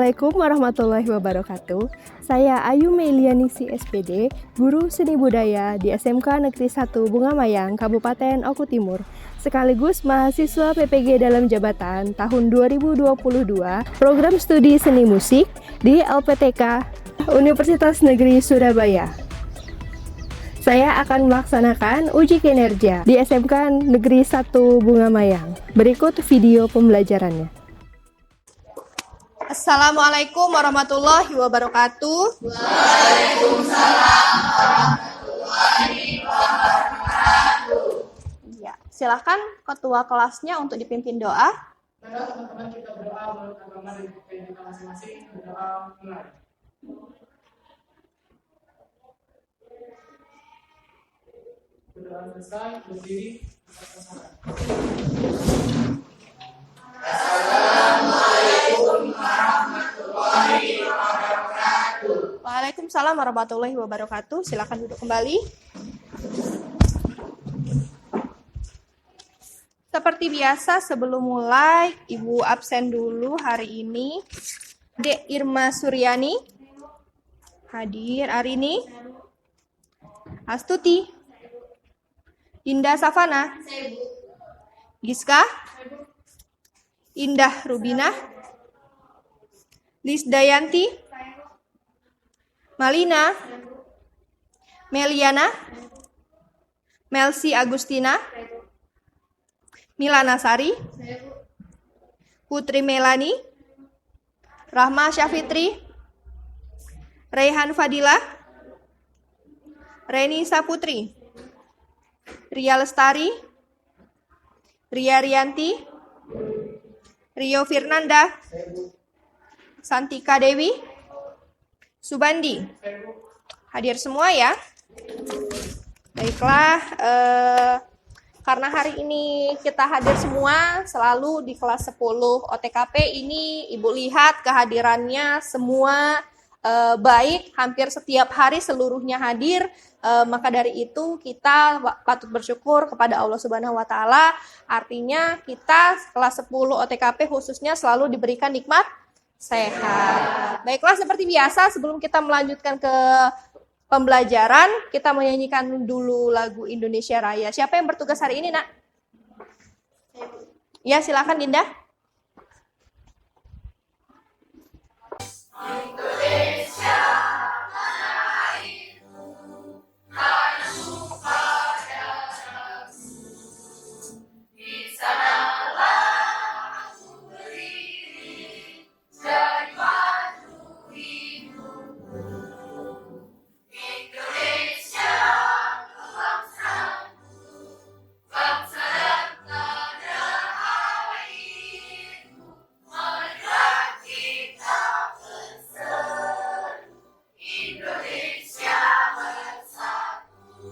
Assalamualaikum warahmatullahi wabarakatuh. Saya Ayu Meilianisi SPD, Guru Seni Budaya di SMK Negeri 1 Bunga Mayang, Kabupaten Oku Timur, sekaligus mahasiswa PPG dalam jabatan tahun 2022, Program Studi Seni Musik di LPTK Universitas Negeri Surabaya. Saya akan melaksanakan uji kinerja di SMK Negeri 1 Bunga Mayang. Berikut video pembelajarannya. Assalamualaikum warahmatullahi wabarakatuh. Waalaikumsalam warahmatullahi wabarakatuh. Ya, silakan ketua kelasnya untuk dipimpin doa. Maka teman-teman kita berdoa menurut agama dan kepercayaan kita masing-masing. Berdoa mulai. Berdoa selesai, berdiri, bersama-sama. Waalaikumsalam warahmatullahi wabarakatuh. Silakan duduk kembali. Seperti biasa, sebelum mulai, Ibu absen dulu hari ini. Dek Irma Suryani hadir hari ini. Astuti, Dinda Savana, Giska, Indah Rubina, Lisdayanti, Malina, Meliana, Melsi Agustina, Milana Sari, Putri Melani, Rahma Syafitri, Raihan Fadila, Reni Saputri, Ria Lestari, Ria Rianti, Rio Firnanda, Santika Dewi, Subandi. Hadir semua ya. Baiklah, karena hari ini kita hadir semua selalu di kelas 10 OTKP ini, Ibu lihat kehadirannya semua baik, hampir setiap hari seluruhnya hadir. Maka dari itu kita patut bersyukur kepada Allah Subhanahu wa taala. Artinya kita kelas 10 OTKP khususnya selalu diberikan nikmat sehat. Baiklah, seperti biasa sebelum kita melanjutkan ke pembelajaran, kita menyanyikan dulu lagu Indonesia Raya. Siapa yang bertugas hari ini, Nak? Ya, silakan Dinda. Indonesia, tanah airku, tanahku padamu. Di sanalah aku berdiri, jadi batu hidupku. Indonesia, bangsaku, bangsa dan tanah airku. Marilah kita bersatu, Indonesia bersatu.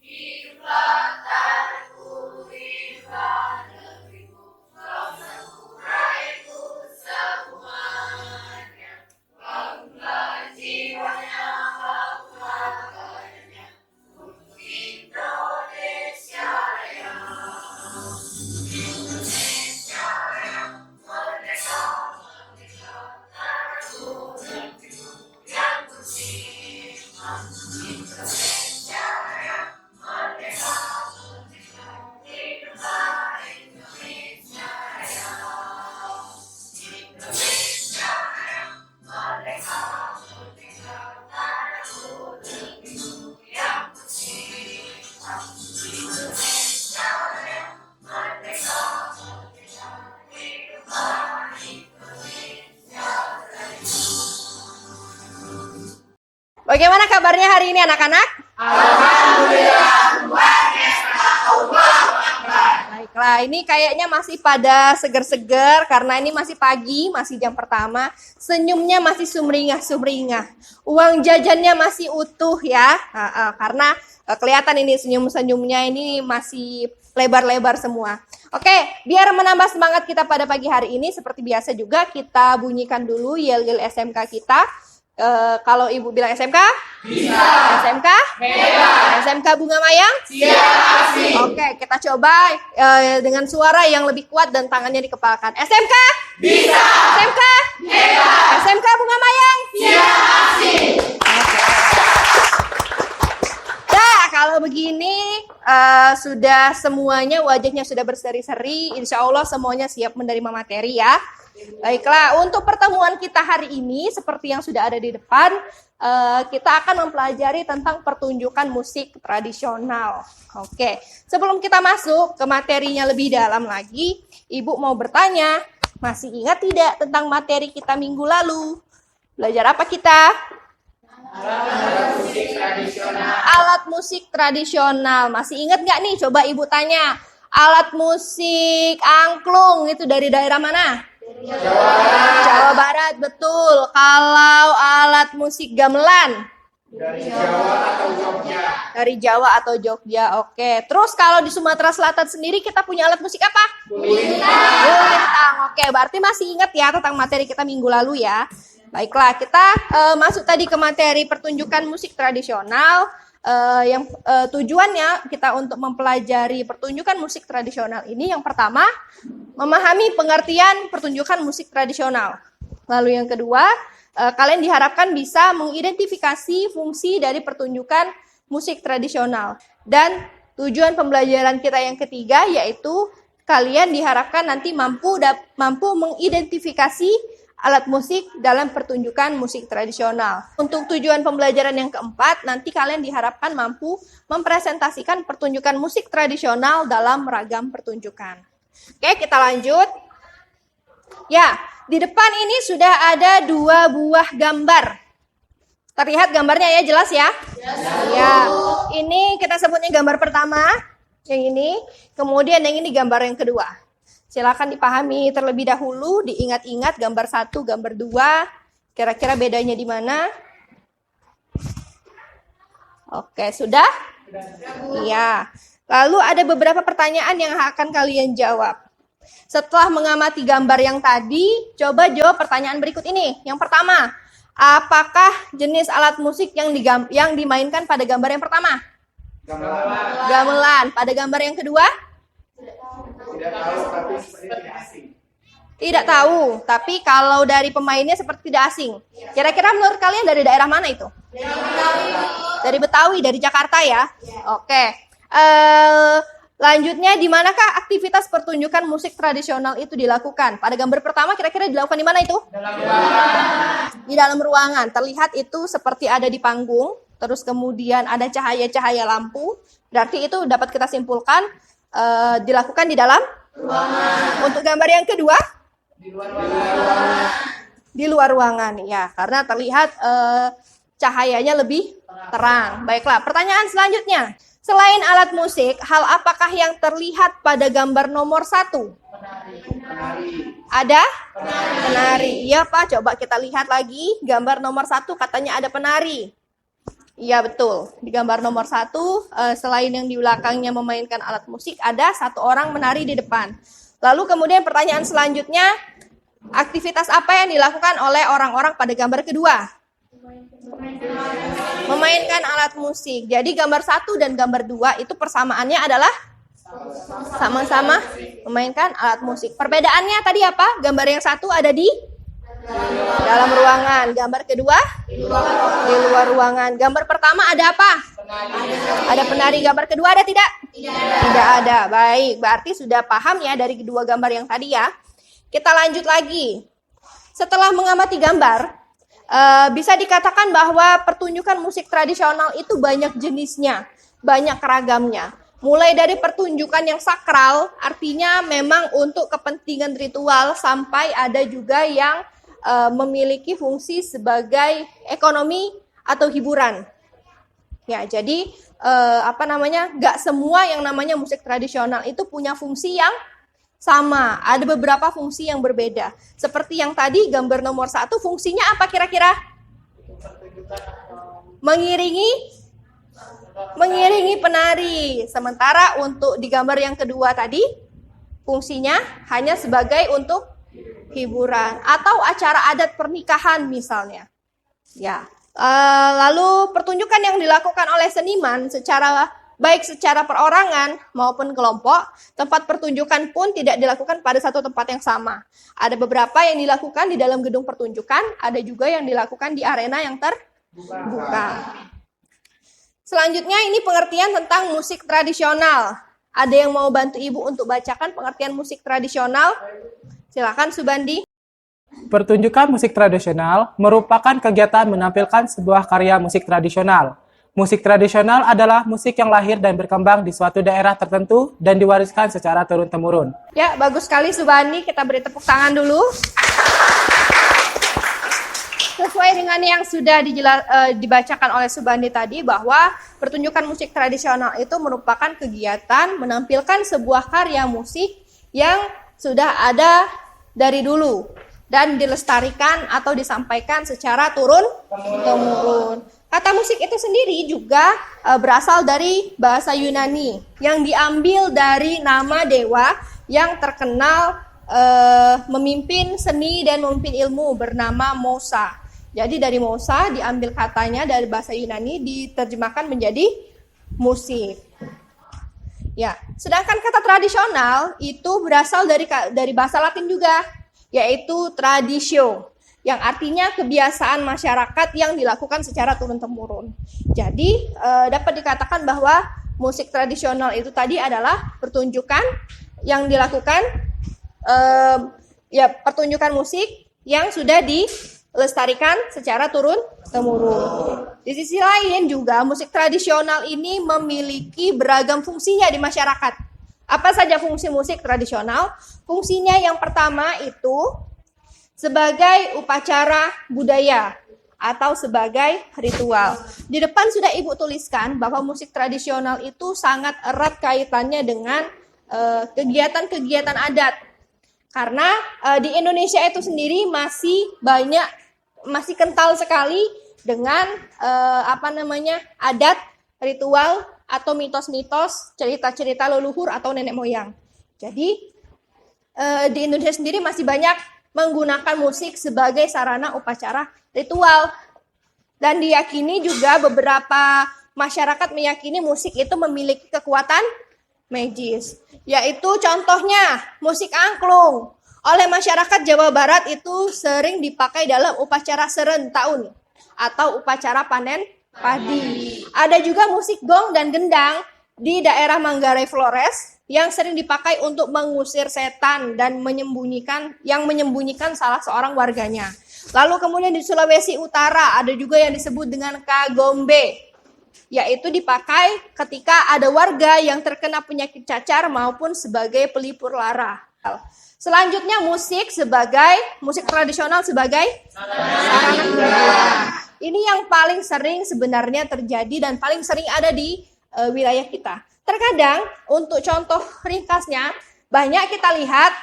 Hiduplah tanahku, hiduplah negeriku, bangsaku, rakyatku semuanya. Bangunlah jiwanya, bangunlah badannya, untuk Indonesia Raya. Indonesia Raya, merdeka, merdeka, tanahku, negeriku yang bersih. Indonesia Raya, merdeka, merdeka, hiduplah Indonesia Raya. Indonesia Raya, merdeka, merdeka, tanahku, negeriku yang bersih. Indonesia Raya, merdeka, merdeka, hiduplah Indonesia Raya. Bagaimana kabarnya hari ini anak-anak? Baiklah, ini kayaknya masih pada seger-seger karena ini masih pagi, masih jam pertama. Senyumnya masih sumringah-sumringah. Uang jajannya masih utuh ya. Karena kelihatan ini senyum-senyumnya ini masih lebar-lebar semua. Oke, biar menambah semangat kita pada pagi hari ini, seperti biasa juga kita bunyikan dulu yel-yel SMK kita. Kalau Ibu bilang SMK? Bisa. SMK? Hebat. SMK Bunga Mayang? Siap. Oke, kita coba dengan suara yang lebih kuat dan tangannya dikepalkan. SMK? Bisa. SMK? Hebat. SMK Bunga Mayang? Siap. Nah, kalau begini sudah semuanya wajahnya sudah berseri-seri, insya Allah semuanya siap menerima materi ya. Baiklah, untuk pertemuan kita hari ini seperti yang sudah ada di depan, kita akan mempelajari tentang pertunjukan musik tradisional. Oke, sebelum kita masuk ke materinya lebih dalam lagi, Ibu mau bertanya, masih ingat tidak tentang materi kita minggu lalu? Belajar apa kita? Alat musik tradisional. Masih ingat nggak nih? Coba Ibu tanya. Alat musik angklung itu dari daerah mana? Jawa Barat, betul. Kalau alat musik gamelan? Dari Jawa atau Jogja. Oke. Terus kalau di Sumatera Selatan sendiri kita punya alat musik apa? Kulintang. Oke, berarti masih ingat ya tentang materi kita minggu lalu ya. Baiklah, kita masuk tadi ke materi pertunjukan musik tradisional. Yang tujuannya kita untuk mempelajari pertunjukan musik tradisional ini yang pertama memahami pengertian pertunjukan musik tradisional. Lalu yang kedua, kalian diharapkan bisa mengidentifikasi fungsi dari pertunjukan musik tradisional. Dan tujuan pembelajaran kita yang ketiga yaitu kalian diharapkan nanti mampu mengidentifikasi alat musik dalam pertunjukan musik tradisional. Untuk tujuan pembelajaran yang keempat, nanti kalian diharapkan mampu mempresentasikan pertunjukan musik tradisional dalam ragam pertunjukan. Oke, kita lanjut. Ya, di depan ini sudah ada 2 buah gambar. Terlihat gambarnya ya, jelas ya? Ya, ini kita sebutnya gambar pertama, yang ini. Kemudian yang ini gambar yang kedua. Silakan dipahami terlebih dahulu, diingat-ingat gambar 1, gambar 2, kira-kira bedanya di mana? Oke, sudah? Iya. Lalu ada beberapa pertanyaan yang akan kalian jawab. Setelah mengamati gambar yang tadi, coba jawab pertanyaan berikut ini. Yang pertama, apakah jenis alat musik yang dimainkan pada gambar yang pertama? Gamelan. Pada gambar yang kedua? Tidak tahu, tapi kalau dari pemainnya seperti tidak asing. Kira-kira menurut kalian dari daerah mana itu? Dari Betawi, dari Jakarta ya? Oke. Lanjutnya, di manakah aktivitas pertunjukan musik tradisional itu dilakukan? Pada gambar pertama kira-kira dilakukan di mana itu? Di dalam ruangan. Terlihat itu seperti ada di panggung, terus kemudian ada cahaya-cahaya lampu. Berarti itu dapat kita simpulkan dilakukan di dalam ruangan. Untuk gambar yang kedua? Di luar ruangan. Ya, karena terlihat cahayanya lebih terang. Baiklah, pertanyaan selanjutnya. Selain alat musik, hal apakah yang terlihat pada gambar nomor 1? Ada? Penari. Iya Pak, coba kita lihat lagi. Gambar nomor 1 katanya ada penari. Iya betul. Di gambar nomor 1, selain yang di belakangnya memainkan alat musik, ada 1 orang menari di depan. Lalu kemudian pertanyaan selanjutnya, aktivitas apa yang dilakukan oleh orang-orang pada gambar kedua? Memainkan alat musik. Jadi gambar 1 dan gambar 2 itu persamaannya adalah sama-sama memainkan alat musik. Perbedaannya tadi apa? Gambar yang 1 ada di dalam ruangan. Gambar kedua di luar ruangan. Gambar pertama ada apa? Ada penari. Gambar kedua ada tidak? Tidak ada. Baik, berarti sudah paham ya dari kedua gambar yang tadi ya. Kita lanjut lagi. Setelah mengamati gambar, bisa dikatakan bahwa pertunjukan musik tradisional itu banyak jenisnya, banyak ragamnya. Mulai dari pertunjukan yang sakral, artinya memang untuk kepentingan ritual, sampai ada juga yang memiliki fungsi sebagai ekonomi atau hiburan. Ya, jadi nggak semua yang namanya musik tradisional itu punya fungsi yang sama. Ada beberapa fungsi yang berbeda. Seperti yang tadi gambar nomor 1, fungsinya apa kira-kira? Mengiringi penari. Sementara untuk di gambar yang kedua tadi, fungsinya hanya sebagai untuk hiburan atau acara adat pernikahan misalnya. Ya, Lalu pertunjukan yang dilakukan oleh seniman baik secara perorangan maupun kelompok, tempat pertunjukan pun tidak dilakukan pada satu tempat yang sama. Ada beberapa yang dilakukan di dalam gedung pertunjukan, ada juga yang dilakukan di arena yang terbuka. Selanjutnya ini pengertian tentang musik tradisional. Ada yang mau bantu Ibu untuk bacakan pengertian musik tradisional? Silakan Subandi. Pertunjukan musik tradisional merupakan kegiatan menampilkan sebuah karya musik tradisional. Musik tradisional adalah musik yang lahir dan berkembang di suatu daerah tertentu dan diwariskan secara turun-temurun. Ya, bagus sekali Subandi. Kita beri tepuk tangan dulu. Sesuai dengan yang sudah dibacakan oleh Subandi tadi, bahwa pertunjukan musik tradisional itu merupakan kegiatan menampilkan sebuah karya musik yang sudah ada dari dulu dan dilestarikan atau disampaikan secara turun-temurun. Kata musik itu sendiri juga berasal dari bahasa Yunani yang diambil dari nama dewa yang terkenal memimpin seni dan memimpin ilmu bernama Musa. Jadi dari Musa diambil katanya dari bahasa Yunani diterjemahkan menjadi musik. Ya, sedangkan kata tradisional itu berasal dari bahasa Latin juga, yaitu traditio, yang artinya kebiasaan masyarakat yang dilakukan secara turun-temurun. Jadi dapat dikatakan bahwa musik tradisional itu tadi adalah pertunjukan yang dilakukan, pertunjukan musik yang sudah dilestarikan secara turun-temurun. Di sisi lain juga musik tradisional ini memiliki beragam fungsinya di masyarakat. Apa saja fungsi musik tradisional? Fungsinya yang pertama itu sebagai upacara budaya atau sebagai ritual. Di depan sudah Ibu tuliskan bahwa musik tradisional itu sangat erat kaitannya dengan kegiatan-kegiatan adat. Karena di Indonesia itu sendiri masih kental sekali dengan adat, ritual, atau mitos-mitos, cerita-cerita leluhur atau nenek moyang. Jadi di Indonesia sendiri masih banyak menggunakan musik sebagai sarana upacara ritual. Dan diyakini juga beberapa masyarakat meyakini musik itu memiliki kekuatan magis. Yaitu contohnya musik angklung. Oleh masyarakat Jawa Barat itu sering dipakai dalam upacara serentakun atau upacara panen padi. Ada juga musik gong dan gendang di daerah Manggarai Flores yang sering dipakai untuk mengusir setan dan menyembunyikan salah seorang warganya. Lalu kemudian di Sulawesi Utara ada juga yang disebut dengan kagombe, yaitu dipakai ketika ada warga yang terkena penyakit cacar maupun sebagai pelipur lara. Selanjutnya musik tradisional sebagai sarana hiburan. Ini yang paling sering sebenarnya terjadi dan paling sering ada di wilayah kita. Terkadang untuk contoh ringkasnya, banyak kita lihat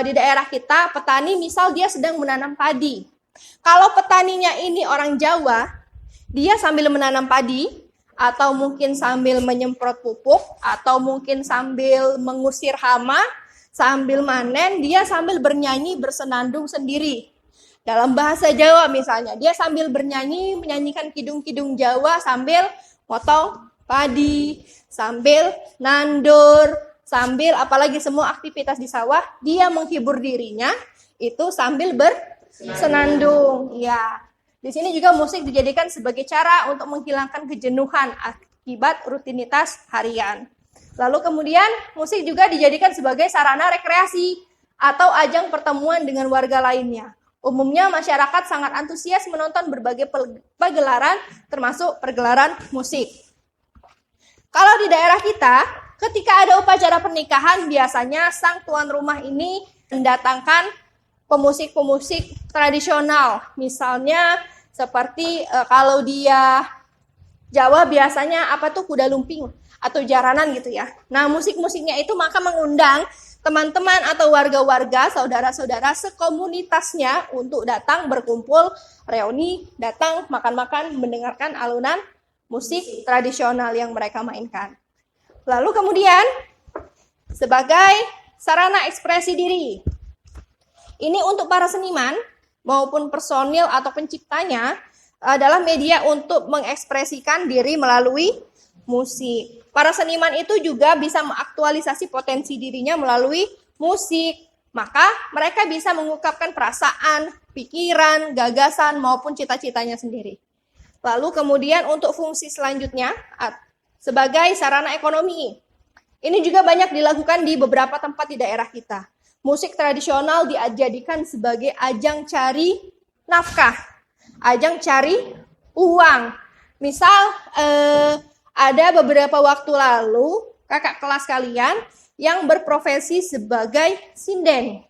di daerah kita petani misal dia sedang menanam padi. Kalau petaninya ini orang Jawa, dia sambil menanam padi atau mungkin sambil menyemprot pupuk atau mungkin sambil mengusir hama, sambil manen, dia sambil bernyanyi bersenandung sendiri. Dalam bahasa Jawa misalnya, dia sambil menyanyikan kidung-kidung Jawa sambil potong padi, sambil nandur, sambil apalagi semua aktivitas di sawah, dia menghibur dirinya itu sambil bersenandung. Ya, di sini juga musik dijadikan sebagai cara untuk menghilangkan kejenuhan akibat rutinitas harian. Lalu kemudian musik juga dijadikan sebagai sarana rekreasi atau ajang pertemuan dengan warga lainnya. Umumnya masyarakat sangat antusias menonton berbagai pagelaran termasuk pergelaran musik. Kalau di daerah kita, ketika ada upacara pernikahan, biasanya sang tuan rumah ini mendatangkan pemusik-pemusik tradisional. Misalnya seperti kalau dia Jawa biasanya kuda lumping atau jaranan gitu ya. Nah, musik-musiknya itu maka mengundang teman-teman atau warga-warga, saudara-saudara sekomunitasnya untuk datang berkumpul, reuni, datang makan-makan, mendengarkan alunan musik tradisional yang mereka mainkan. Lalu kemudian sebagai sarana ekspresi diri. Ini untuk para seniman maupun personil atau penciptanya adalah media untuk mengekspresikan diri melalui musik. Para seniman itu juga bisa mengaktualisasi potensi dirinya melalui musik. Maka mereka bisa mengungkapkan perasaan, pikiran, gagasan, maupun cita-citanya sendiri. Lalu kemudian untuk fungsi selanjutnya sebagai sarana ekonomi. Ini juga banyak dilakukan di beberapa tempat di daerah kita. Musik tradisional dijadikan sebagai ajang cari nafkah, ajang cari uang. Misal ada beberapa waktu lalu kakak kelas kalian yang berprofesi sebagai sinden.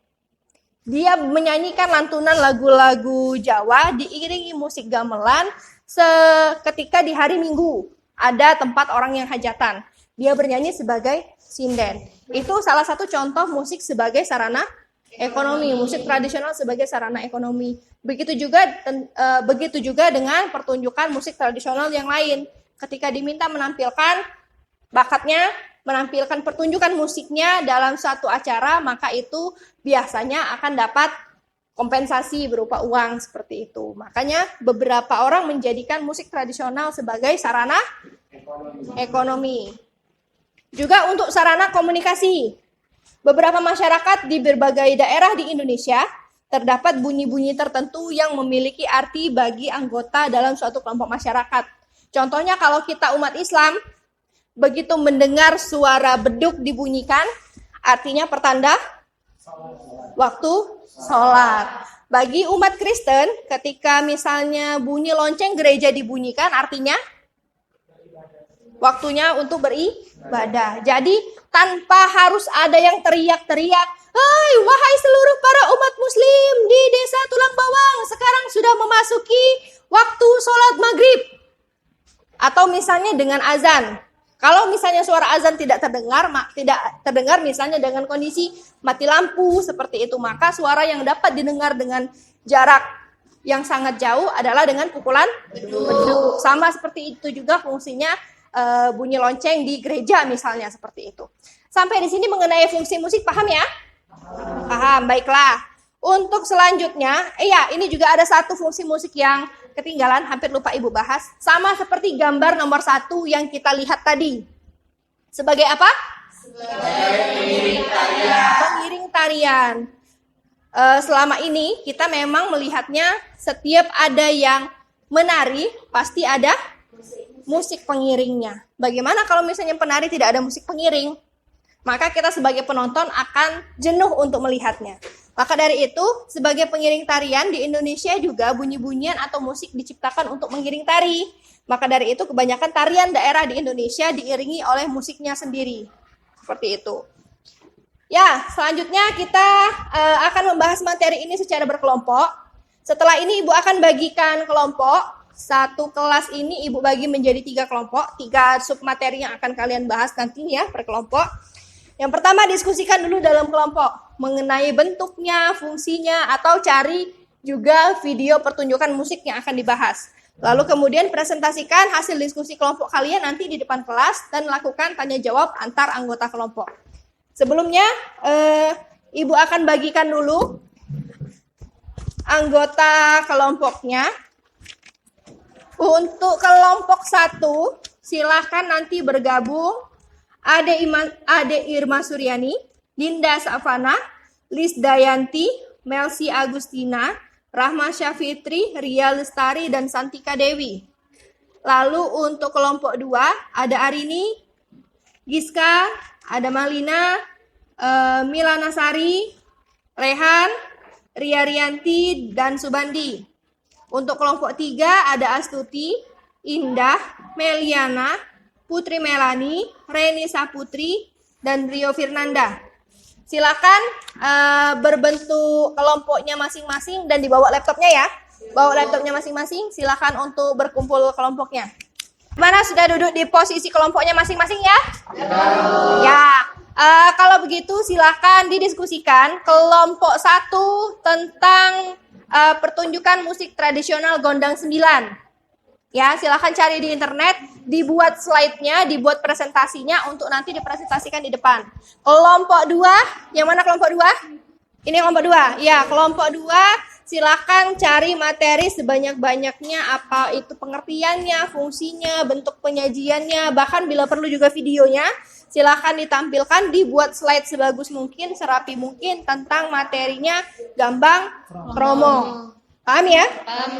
Dia menyanyikan lantunan lagu-lagu Jawa diiringi musik gamelan seketika di hari Minggu. Ada tempat orang yang hajatan. Dia bernyanyi sebagai sinden. Itu salah satu contoh musik sebagai sarana ekonomi, musik tradisional sebagai sarana ekonomi. Begitu juga dengan pertunjukan musik tradisional yang lain. Ketika diminta menampilkan bakatnya, menampilkan pertunjukan musiknya dalam suatu acara, maka itu biasanya akan dapat kompensasi berupa uang seperti itu. Makanya beberapa orang menjadikan musik tradisional sebagai sarana ekonomi. Juga untuk sarana komunikasi. Beberapa masyarakat di berbagai daerah di Indonesia terdapat bunyi-bunyi tertentu yang memiliki arti bagi anggota dalam suatu kelompok masyarakat. Contohnya kalau kita umat Islam, begitu mendengar suara beduk dibunyikan, artinya pertanda waktu sholat. Bagi umat Kristen, ketika misalnya bunyi lonceng gereja dibunyikan, artinya waktunya untuk beribadah. Jadi tanpa harus ada yang teriak-teriak, "Hai, wahai seluruh para umat muslim di desa Tulang Bawang, sekarang sudah memasuki waktu sholat maghrib." Atau misalnya dengan azan. Kalau misalnya suara azan tidak terdengar misalnya dengan kondisi mati lampu seperti itu, maka suara yang dapat didengar dengan jarak yang sangat jauh adalah dengan pukulan beduk. Sama seperti itu juga fungsinya bunyi lonceng di gereja misalnya seperti itu. Sampai di sini mengenai fungsi musik paham ya? Paham, baiklah. Untuk selanjutnya, ini juga ada satu fungsi musik yang ketinggalan, hampir lupa Ibu bahas. Sama seperti gambar nomor 1 yang kita lihat tadi. Sebagai apa? Pengiring tarian. Selama ini kita memang melihatnya setiap ada yang menari, pasti ada musik pengiringnya. Bagaimana kalau misalnya penari tidak ada musik pengiring? Maka kita sebagai penonton akan jenuh untuk melihatnya. Maka dari itu, sebagai pengiring tarian di Indonesia juga bunyi-bunyian atau musik diciptakan untuk mengiring tari. Maka dari itu kebanyakan tarian daerah di Indonesia diiringi oleh musiknya sendiri. Seperti itu. Ya, selanjutnya kita akan membahas materi ini secara berkelompok. Setelah ini Ibu akan bagikan kelompok. Satu kelas ini Ibu bagi menjadi 3 kelompok. 3 submateri yang akan kalian bahas nanti ya per kelompok. Yang pertama diskusikan dulu dalam kelompok mengenai bentuknya, fungsinya, atau cari juga video pertunjukan musik yang akan dibahas. Lalu kemudian presentasikan hasil diskusi kelompok kalian nanti di depan kelas dan lakukan tanya jawab antar anggota kelompok. Sebelumnya Ibu akan bagikan dulu anggota kelompoknya. Untuk kelompok 1 silahkan nanti bergabung Ade Irma Suryani, Dinda Safana, Lis Dayanti, Melsi Agustina, Rahma Syafitri, Ria Lestari, dan Santika Dewi. Lalu untuk kelompok 2 ada Arini, Giska, ada Malina, Milana Sari, Rehan, Ria Rianti, dan Subandi. Untuk kelompok 3 ada Astuti, Indah, Meliana, Putri Melani, Reni Saputri, dan Rio Firnanda. Silakan berbentuk kelompoknya masing-masing dan dibawa laptopnya ya. Bawa laptopnya masing-masing, silakan untuk berkumpul kelompoknya. Mana sudah duduk di posisi kelompoknya masing-masing ya? Ya. Kalau begitu silakan didiskusikan kelompok 1 tentang pertunjukan musik tradisional Gondang 9. Ya, silakan cari di internet, dibuat slide-nya, dibuat presentasinya untuk nanti dipresentasikan di depan. Kelompok 2, yang mana kelompok 2? Ini kelompok 2. Ya, kelompok 2 silakan cari materi sebanyak-banyaknya, apa itu pengertiannya, fungsinya, bentuk penyajiannya, bahkan bila perlu juga videonya. Silakan ditampilkan, dibuat slide sebagus mungkin, serapi mungkin tentang materinya Gambang Kromong. Paham ya?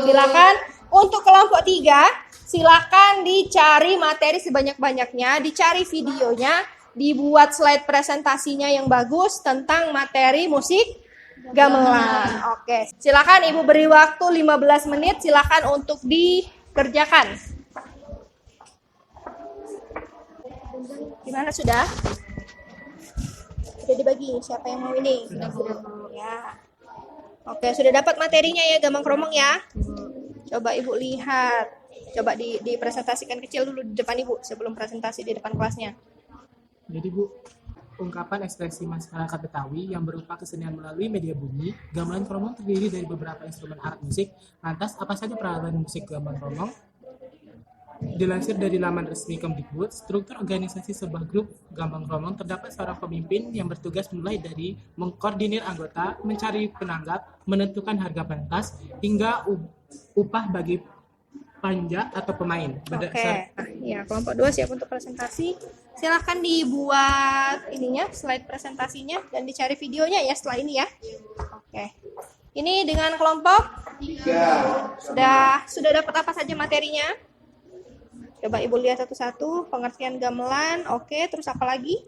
Silakan. Untuk kelompok 3, silakan dicari materi sebanyak-banyaknya, dicari videonya, dibuat slide presentasinya yang bagus tentang materi musik gamelan. Oke, silakan Ibu beri waktu 15 menit, silakan untuk dikerjakan. Gimana sudah? Sudah dibagi, siapa yang mau ini? Ya. Oke, sudah dapat materinya ya Gambang Kromong ya? Coba Ibu lihat. Coba dipresentasikan kecil dulu di depan Ibu sebelum presentasi di depan kelasnya. Jadi Bu, ungkapan ekspresi masyarakat Betawi yang berupa kesenian melalui media bunyi, gamelan kromong terdiri dari beberapa instrumen alat musik. Lantas, apa saja peralatan musik gamelan kromong? Dilansir dari laman resmi Kemdikbud, struktur organisasi sebuah grup gambang kromong terdapat seorang pemimpin yang bertugas mulai dari mengkoordinir anggota, mencari penanggap, menentukan harga pentas, hingga upah bagi panja atau pemain. Oke, ya kelompok 2 siap untuk presentasi. Silahkan dibuat ininya, slide presentasinya dan dicari videonya ya setelah ini ya. Oke, ini dengan kelompok 3. Sudah dapat apa saja materinya? Coba Ibu lihat satu-satu. Pengertian gamelan, oke. Terus apa lagi?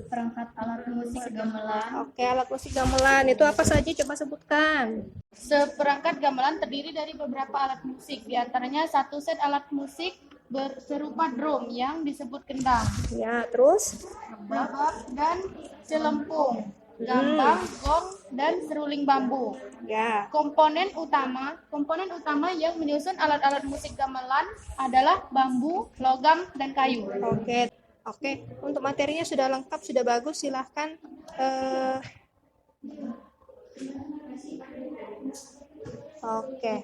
Perangkat alat musik gamelan. Oke, alat musik gamelan itu apa saja? Coba sebutkan. Seperangkat gamelan terdiri dari beberapa alat musik, di antaranya satu set alat musik berupa drum yang disebut kendang, Ya, terus? babak dan celempung, gambang, gong, dan seruling bambu. Ya. Komponen utama yang menyusun alat-alat musik gamelan adalah bambu, logam, dan kayu. Oke, untuk materinya sudah lengkap, sudah bagus. Silahkan oke,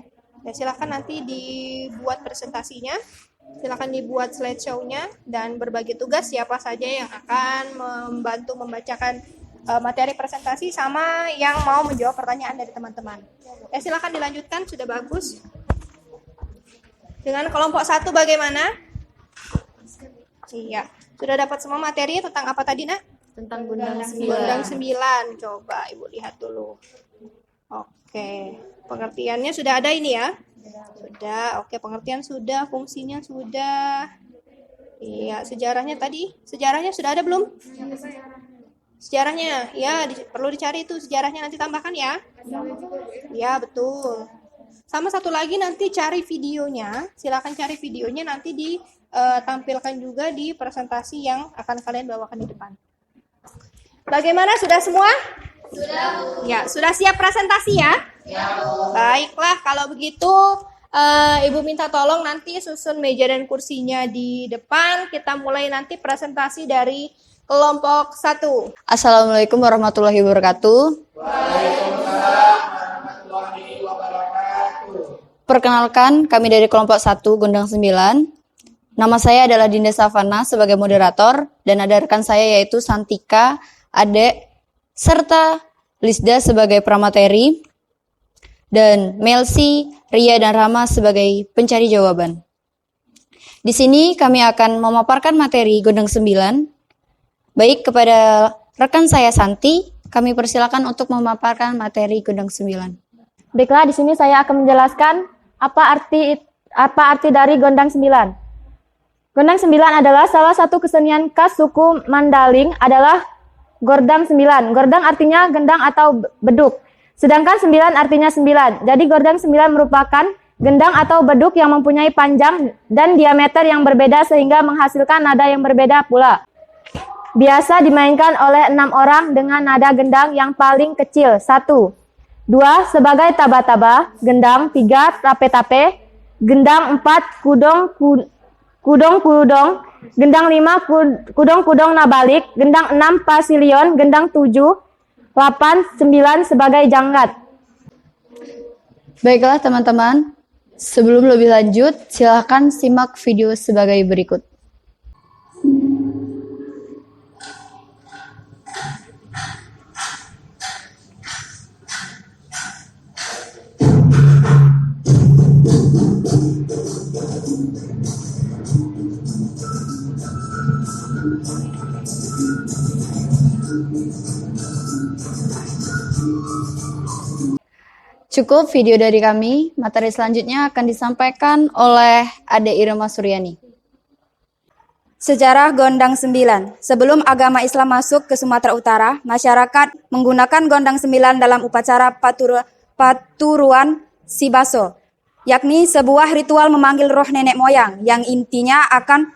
ya silahkan nanti dibuat presentasinya. Silahkan dibuat slideshow-nya dan berbagi tugas siapa saja yang akan membantu membacakan materi presentasi sama yang mau menjawab pertanyaan dari teman-teman. Ya silahkan dilanjutkan, sudah bagus. Dengan kelompok 1 bagaimana? Iya. Sudah dapat semua materi tentang apa tadi, Nak? Tentang Gundang 9. Gundang 9. Coba Ibu lihat dulu. Oke. Pengertiannya sudah ada ini ya? Sudah. Oke, pengertian sudah, fungsinya sudah. Iya, sejarahnya tadi. Sejarahnya sudah ada belum? Sejarahnya. Ya, perlu dicari itu sejarahnya, nanti tambahkan ya. Ya, betul. Sama satu lagi nanti cari videonya. Silakan cari videonya, nanti ditampilkan juga di presentasi yang akan kalian bawakan di depan. Bagaimana, sudah semua? Sudah, Bu. Ya, sudah siap presentasi ya? Ya, Bu. Baiklah, kalau begitu Ibu minta tolong nanti susun meja dan kursinya di depan. Kita mulai nanti presentasi dari kelompok 1. Assalamualaikum warahmatullahi wabarakatuh. Perkenalkan, kami dari kelompok 1 Gundang 9. Nama saya adalah Dinda Savana sebagai moderator dan ada rekan saya yaitu Santika, Ade, serta Lisda sebagai pramateri dan Melsi, Ria dan Rama sebagai pencari jawaban. Di sini kami akan memaparkan materi Gundang 9. Baik, kepada rekan saya Santi, kami persilakan untuk memaparkan materi Gundang 9. Baiklah, di sini saya akan menjelaskan apa arti dari Gondang 9. Gondang 9 adalah salah satu kesenian khas suku Mandaling adalah Gordang 9. Gordang artinya gendang atau beduk. Sedangkan 9 artinya 9. Jadi Gordang 9 merupakan gendang atau beduk yang mempunyai panjang dan diameter yang berbeda sehingga menghasilkan nada yang berbeda pula. Biasa dimainkan oleh 6 orang dengan nada gendang yang paling kecil. 1. 2. Sebagai taba-taba, gendang. 3. Tape-tape, gendang. 4. Kudong-kudong, gendang. 5. Kudong-kudong nabalik, gendang. 6. Pasilion, gendang. 7. 8. 9 sebagai janggat. Baiklah teman-teman, sebelum lebih lanjut, silakan simak video sebagai berikut. Cukup video dari kami. Materi selanjutnya akan disampaikan oleh Ade Irma Suryani. Sejarah Gondang 9. Sebelum agama Islam masuk ke Sumatera Utara, masyarakat menggunakan Gondang 9 dalam upacara paturuan Sibaso, yakni sebuah ritual memanggil roh nenek moyang yang intinya akan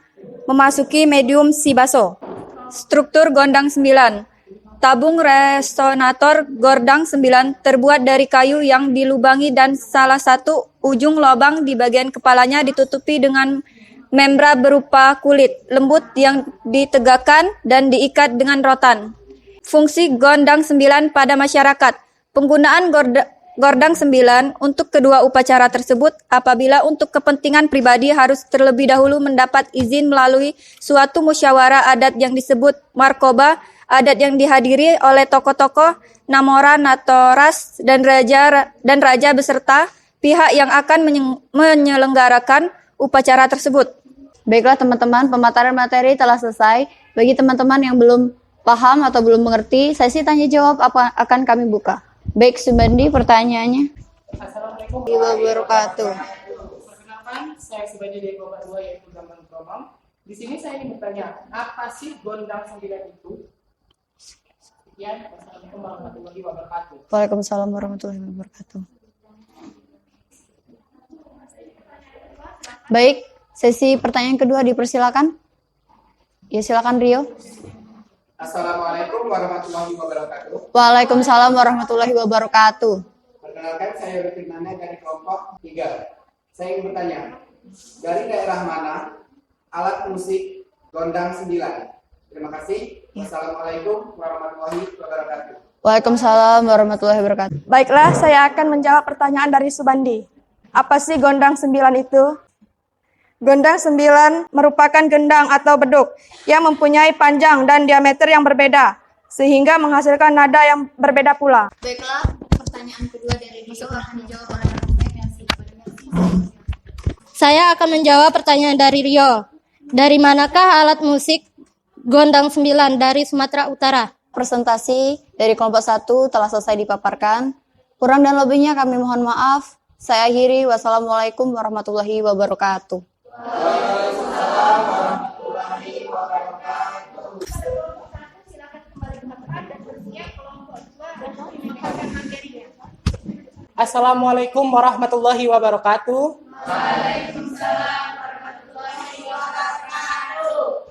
memasuki medium Sibaso. Struktur Gondang 9. Tabung resonator Gondang 9 terbuat dari kayu yang dilubangi dan salah satu ujung lubang di bagian kepalanya ditutupi dengan membran berupa kulit lembut yang ditegakkan dan diikat dengan rotan. Fungsi Gondang 9 pada masyarakat. Penggunaan Gondang 9 untuk kedua upacara tersebut apabila untuk kepentingan pribadi harus terlebih dahulu mendapat izin melalui suatu musyawarah adat yang disebut markoba adat yang dihadiri oleh tokoh-tokoh Namora, Natoras, dan raja beserta pihak yang akan menyelenggarakan upacara tersebut. Baiklah teman-teman, pemaparan materi telah selesai. Bagi teman-teman yang belum paham atau belum mengerti, sesi tanya jawab akan kami buka. Baik, Subandi, pertanyaannya. Assalamualaikum warahmatullahi wabarakatuh. Perkenalkan, saya Subandi dari kelompok 2 yaitu Gambang Kromong. Di sini saya ingin bertanya, apa sih Gondang 9 itu? Sekian, wassalamualaikum warahmatullahi wabarakatuh. Waalaikumsalam warahmatullahi wabarakatuh. Baik, sesi pertanyaan kedua dipersilakan. Ya, silakan Rio. Assalamualaikum warahmatullahi wabarakatuh. Waalaikumsalam warahmatullahi wabarakatuh. Perkenalkan, saya Rifki Nana dari kelompok 3. Saya ingin bertanya, dari daerah mana alat musik Gondang 9? Terima kasih. Wassalamualaikum warahmatullahi wabarakatuh. Waalaikumsalam warahmatullahi wabarakatuh. Baiklah, saya akan menjawab pertanyaan dari Subandi. Apa sih Gondang 9 itu? Gondang 9 merupakan gendang atau beduk yang mempunyai panjang dan diameter yang berbeda, sehingga menghasilkan nada yang berbeda pula. Baiklah, pertanyaan kedua dari Rio akan dijawab oleh Saya akan menjawab pertanyaan dari Rio. Dari manakah alat musik Gondang 9 dari Sumatera Utara? Presentasi dari kelompok 1 telah selesai dipaparkan. Kurang dan lebihnya kami mohon maaf. Saya akhiri. Wassalamualaikum warahmatullahi wabarakatuh. Assalamualaikum warahmatullahi wabarakatuh.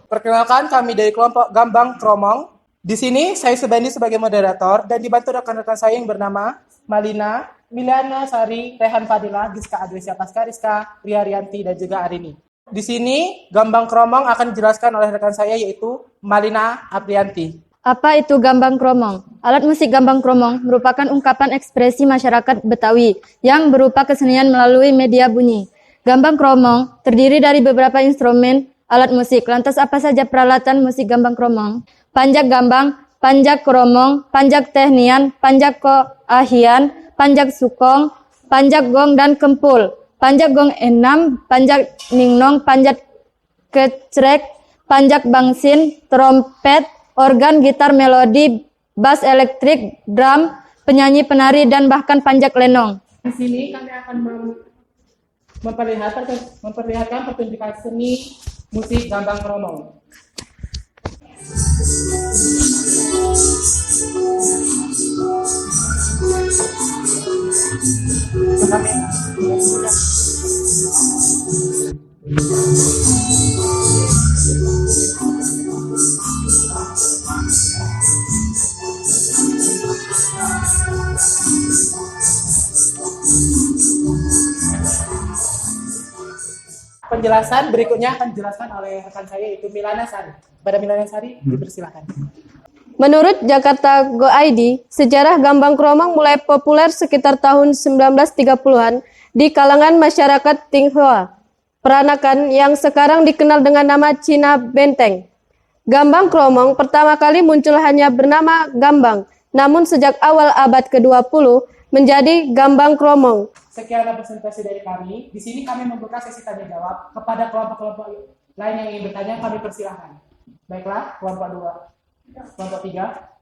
Perkenalkan, kami dari kelompok Gambang Kromong. Di sini saya Subandi sebagai moderator dan dibantu rekan-rekan saya yang bernama Malina, Miliana Sari, Rehan Fadila, Giska Adwesia Paskariska, Ria Rianti, dan juga Arini. Di sini Gambang Kromong akan dijelaskan oleh rekan saya yaitu Malina Aprianti. Apa itu gambang kromong? Alat musik gambang kromong merupakan ungkapan ekspresi masyarakat Betawi yang berupa kesenian melalui media bunyi. Gambang kromong terdiri dari beberapa instrumen alat musik. Lantas apa saja peralatan musik gambang kromong? Panjak gambang, panjak kromong, panjak tehnian, panjak koahian, panjak sukong, panjak gong dan kempul. Panjak gong 6, panjak ningnong, panjak kecrek, panjak bangsin, trompet, organ, gitar melodi, bass elektrik, drum, penyanyi, penari, dan bahkan panjak lenong. Di sini kami akan memperlihatkan pertunjukan seni musik Gambang Kromong. Penjelasan berikutnya akan dijelaskan oleh rekan saya yaitu Milana Sari. Pada Milana Sari, dipersilakan. Menurut Jakarta Go ID, sejarah gambang kromong mulai populer sekitar tahun 1930-an di kalangan masyarakat Tionghoa, peranakan yang sekarang dikenal dengan nama Cina Benteng. Gambang kromong pertama kali muncul hanya bernama gambang, namun sejak awal abad ke-20 menjadi gambang kromong. Sekian presentasi dari kami. Di sini kami membuka sesi tanya jawab kepada kelompok-kelompok lain yang ingin bertanya. Kami persilahkan. Baiklah, kelompok 2. Kelompok 3.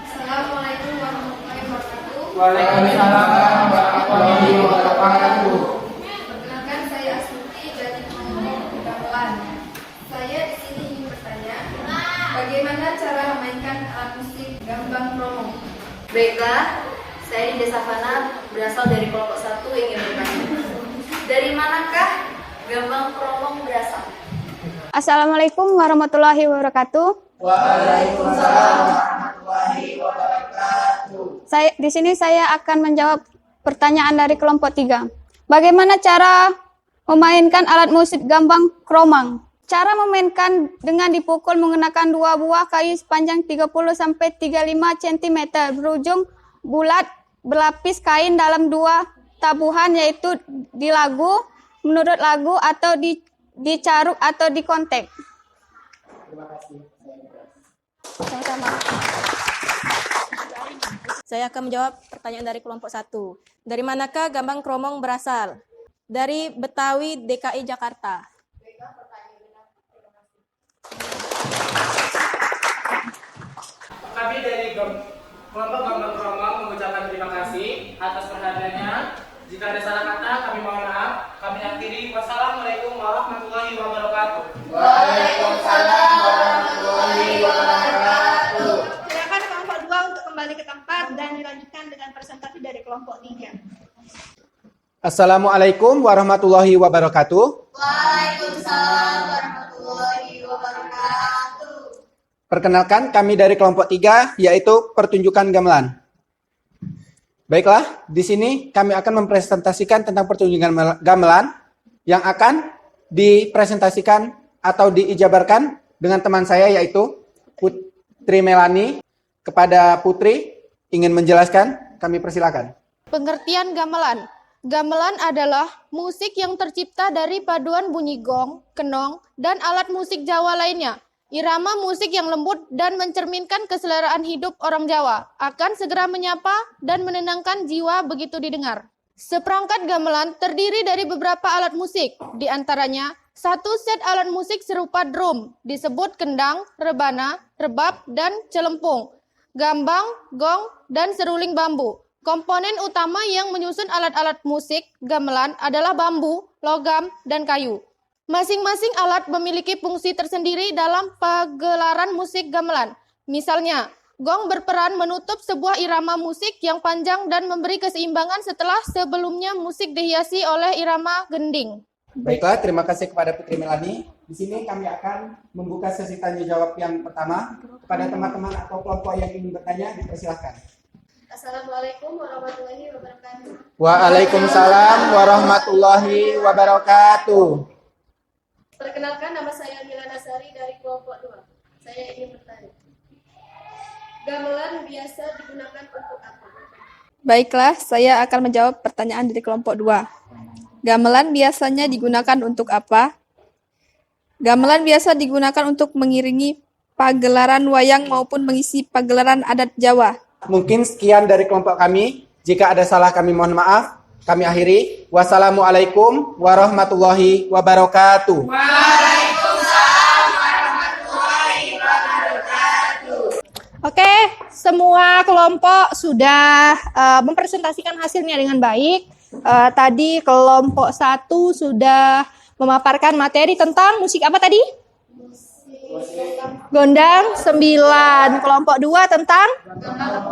Assalamualaikum warahmatullahi wabarakatuh. Waalaikumsalam warahmatullahi wabarakatuh. Perkenalkan, saya Astuti dari kelompok gamelan. Saya di sini ingin bertanya, bagaimana cara memainkan alat musik gambang kromong? Baiklah, saya Dinda Savana berasal dari kelompok 1 ingin bertanya. Dari manakah gambang kromong berasal? Assalamualaikum warahmatullahi wabarakatuh. Waalaikumsalam warahmatullahi wabarakatuh. Di sini saya akan menjawab pertanyaan dari kelompok 3. Bagaimana cara memainkan alat musik gambang kromong? Cara memainkan dengan dipukul menggunakan 2 buah kayu sepanjang 30-35 cm berujung bulat berlapis kain dalam 2 tabuhan, yaitu di lagu, menurut lagu, atau dicaruk atau dikontek. Terima kasih. Sama-sama. Saya akan menjawab pertanyaan dari kelompok 1. Dari manakah gambang kromong berasal? Dari Betawi, DKI Jakarta. Kami dari kelompok gambang kromong mengucapkan terima kasih atas perhatiannya. Jika ada salah kata, kami mohon maaf. Kami akhiri. Wassalamualaikum warahmatullahi wabarakatuh. Waalaikumsalam warahmatullahi wabarakatuh. Silakan kelompok 2 untuk kembali ke tempat dan dilanjutkan dengan presentasi dari kelompok 3. Assalamualaikum warahmatullahi wabarakatuh. Waalaikumsalam warahmatullahi wabarakatuh. Perkenalkan, kami dari kelompok 3, yaitu pertunjukan gamelan. Baiklah, di sini kami akan mempresentasikan tentang pertunjukan gamelan yang akan dipresentasikan atau diijabarkan dengan teman saya, yaitu Putri Melani. Kepada Putri, ingin menjelaskan, kami persilakan. Pengertian gamelan. Gamelan adalah musik yang tercipta dari paduan bunyi gong, kenong, dan alat musik Jawa lainnya. Irama musik yang lembut dan mencerminkan keseleraan hidup orang Jawa akan segera menyapa dan menenangkan jiwa begitu didengar. Seperangkat gamelan terdiri dari beberapa alat musik, di antaranya 1 set alat musik serupa drum, disebut kendang, rebana, rebab, dan celempung, gambang, gong, dan seruling bambu. Komponen utama yang menyusun alat-alat musik gamelan adalah bambu, logam, dan kayu. Masing-masing alat memiliki fungsi tersendiri dalam pagelaran musik gamelan. Misalnya, gong berperan menutup sebuah irama musik yang panjang dan memberi keseimbangan setelah sebelumnya musik dihiasi oleh irama gending. Baiklah, terima kasih kepada Putri Melani. Di sini kami akan membuka sesi tanya jawab yang pertama. Kepada teman-teman atau kelompok yang ingin bertanya, dipersilahkan. Assalamualaikum warahmatullahi wabarakatuh. Waalaikumsalam warahmatullahi wabarakatuh. Perkenalkan, nama saya Mila Nasari dari kelompok 2. Saya ingin bertanya, gamelan biasa digunakan untuk apa? Baiklah, saya akan menjawab pertanyaan dari kelompok 2. Gamelan biasanya digunakan untuk apa? Gamelan biasa digunakan untuk mengiringi pagelaran wayang maupun mengisi pagelaran adat Jawa. Mungkin sekian dari kelompok kami. Jika ada salah, kami mohon maaf. Kami akhiri. Wassalamualaikum warahmatullahi wabarakatuh. Waalaikumsalam warahmatullahi wabarakatuh. Oke, semua kelompok sudah mempresentasikan hasilnya dengan baik. Tadi kelompok 1 sudah memaparkan materi tentang musik apa tadi? Gondang 9. Kelompok 2 tentang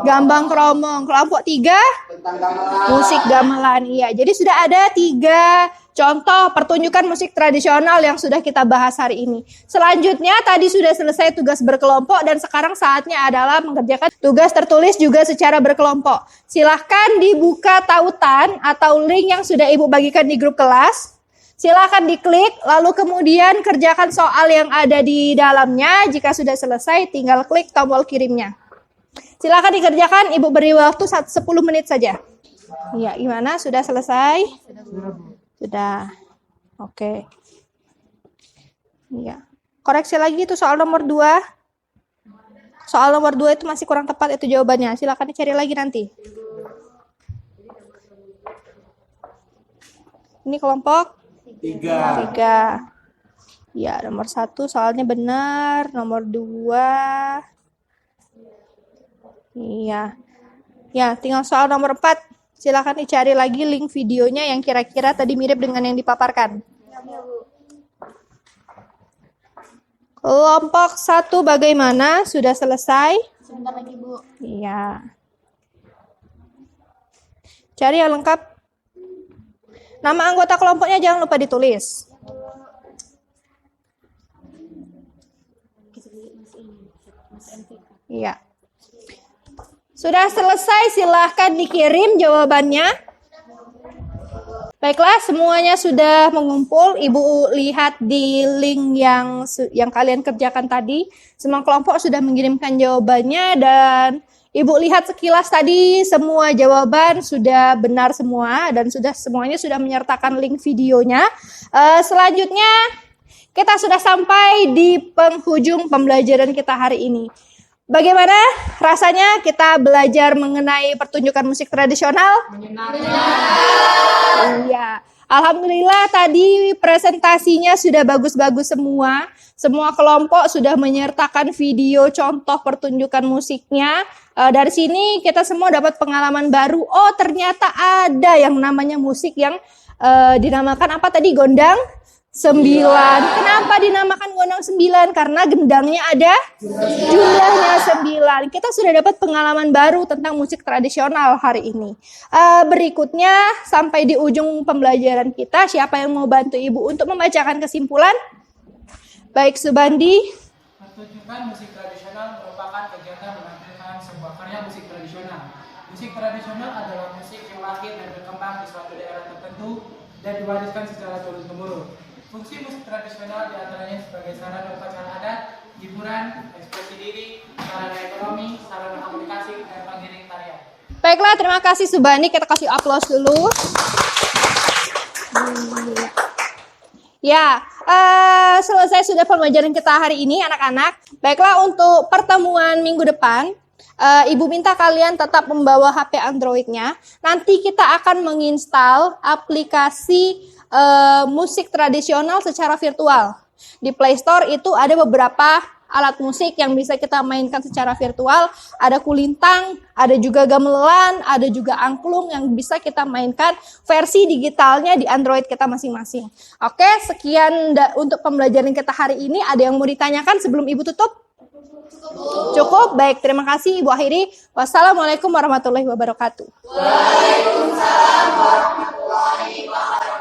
gambang kromong. Kelompok 3 musik gamelan. Iya, jadi sudah ada 3 contoh pertunjukan musik tradisional yang sudah kita bahas hari ini. Selanjutnya tadi sudah selesai tugas berkelompok dan sekarang saatnya adalah mengerjakan tugas tertulis juga secara berkelompok. Silahkan dibuka tautan atau link yang sudah Ibu bagikan di grup kelas. Silahkan diklik, lalu kemudian kerjakan soal yang ada di dalamnya. Jika sudah selesai, tinggal klik tombol kirimnya. Silahkan dikerjakan, Ibu beri waktu 10 menit saja. Ya, gimana? Sudah selesai? Sudah. Oke. Iya. Koreksi lagi itu soal nomor 2. Soal nomor 2 itu masih kurang tepat itu jawabannya. Silahkan dicari lagi nanti. Ini kelompok 3. Ya, nomor 1 soalnya benar. Nomor 2. Iya. Ya, tinggal soal nomor 4. Silakan dicari lagi link videonya yang kira-kira tadi mirip dengan yang dipaparkan. Kelompok 1 bagaimana? Sudah selesai? Sebentar lagi, Bu. Iya. Cari yang lengkap. Nama anggota kelompoknya jangan lupa ditulis. Iya. Sudah selesai, silahkan dikirim jawabannya. Baiklah, semuanya sudah mengumpul. Ibu lihat di link yang kalian kerjakan tadi. Semua kelompok sudah mengirimkan jawabannya dan Ibu lihat sekilas tadi semua jawaban sudah benar semua dan semuanya sudah menyertakan link videonya. Selanjutnya kita sudah sampai di penghujung pembelajaran kita hari ini. Bagaimana rasanya kita belajar mengenai pertunjukan musik tradisional? Iya. Alhamdulillah tadi presentasinya sudah bagus-bagus semua. Semua kelompok sudah menyertakan video contoh pertunjukan musiknya. Dari sini kita semua dapat pengalaman baru. Oh, ternyata ada yang namanya musik yang dinamakan apa tadi? Gondang 9. Kenapa dinamakan gondang 9? Karena gendangnya ada jumlahnya 9. Kita sudah dapat pengalaman baru tentang musik tradisional hari ini. Berikutnya sampai di ujung pembelajaran kita, siapa yang mau bantu Ibu untuk membacakan kesimpulan? Baik, Subandi. Pertunjukan musik tradisional merupakan kegiatan menampilkan sebuah karya musik tradisional. Musik tradisional adalah musik yang lahir dan berkembang di suatu daerah tertentu dan diwariskan secara turun-temurun. Fungsi musik tradisional diantaranya sebagai sarana upacara adat, hiburan, ekspresi diri, sarana ekonomi, sarana komunikasi, dan pengiring tarian. Baiklah, terima kasih Subandi. Kita kasih aplaus dulu. Ya, selesai sudah pembelajaran kita hari ini anak-anak. Baiklah, untuk pertemuan minggu depan, Ibu minta kalian tetap membawa HP Android-nya. Nanti kita akan menginstal aplikasi musik tradisional secara virtual. Di Play Store itu ada beberapa alat musik yang bisa kita mainkan secara virtual. Ada kulintang, ada juga gamelan, ada juga angklung yang bisa kita mainkan versi digitalnya di Android kita masing-masing. Oke, sekian untuk pembelajaran kita hari ini. Ada yang mau ditanyakan sebelum Ibu tutup? Cukup? Baik, terima kasih Ibu akhiri. Wassalamualaikum warahmatullahi wabarakatuh. Waalaikumsalam warahmatullahi wabarakatuh.